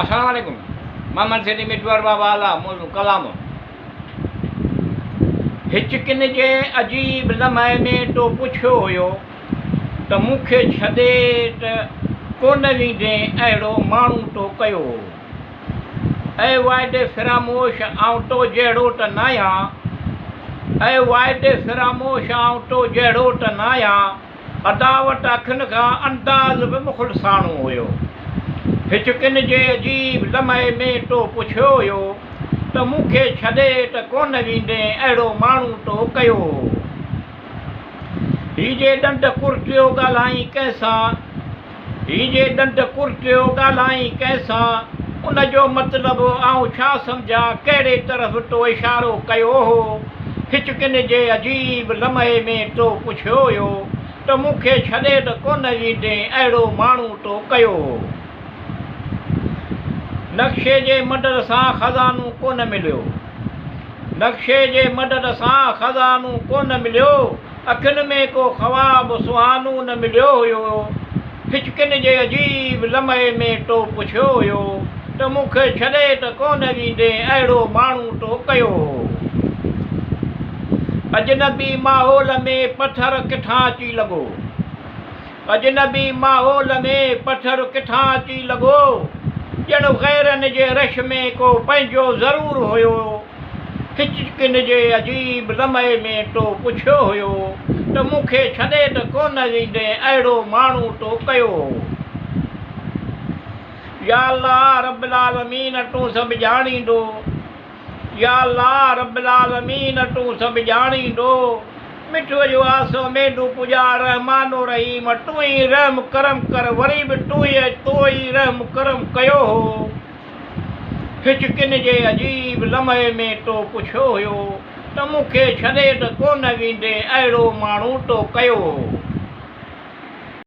अस्सलाम वालेकुम। मोहम्मद सिद्दीक़ मिटवार बाबा आला मौजू कलाम। हिचकिन जे अजीब लम्हे में तो पुछियो हुयो त मूंखे छॾे त कोन वेंदे अहिड़ो माण्हू तो कयो। ऐं वाइदे फ़रामोश आउं तो जहिड़ो त न आहियां। ऐं वाइदे फ़रामोश आउं तो जहिड़ो त न आहियां। अदावत अखियुनि खां अंदाज़ बि मुख़लिसाणो हुयो। हिचकिन जे अजीब लम्हे में तो पुछियो हुयो त मूंखे छॾे त कोन वेंदे अहिड़ो माण्हू तो कयो। ही जे ॾंड कुर्टियो ॻाल्हाई कंहिंसां, ही जे ॾंड कुर्टियो ॻाल्हाई कंहिंसां, उनजो मतिलबु आउं छा सम्झां, कहिड़े तरफ़ तो इशारो कयो हो। हिचकिन जे अजीब लम्हे में तो पुछियो हुयो त मूंखे छॾे त कोन वेंदे अहिड़ो माण्हू तो कयो। नक्शे जे मदद सां ख़ज़ानो कोन मिलियो, नक्शे जे मदद सां ख़ज़ानो कोन मिलियो। अखियुनि में को ख़्वाब सुहानो न मिलियो हुयो। हिचकिन जे अजीब लम्हे में तो पुछियो हुयो त मूंखे छॾे त कोन वेंदे अहिड़ो माण्हू तो कयो। अजनबी माहौल में पत्थर किथां अची लॻो, अजनबी माहौल में पत्थर किथां अची लॻो। ॼण ग़ैरनि जे रश में को पंहिंजो ज़रूरु हुयो। हिचकिन जे अजीब लम्हे में तो पुछियो हुयो त मूंखे छॾे त कोन वेंदे अहिड़ो माण्हू तो कयो। या अल्लाह रब्बिल आलमीन तूं सभु ॼाणींदो, या अल्लाह रब्बिल आलमीन तूं सभु ॼाणींदो। मिठो जो आसो मेंढू पुॼार रहमानो रहीम, तूं ई रहम करम कर, वरी बि तूं ई रहम करम कयो हो। हिचकिन जे अजीब लम्हे में तो पुछियो हुयो त मूंखे छॾे त कोन वेंदे अहिड़ो माण्हू तो कयो।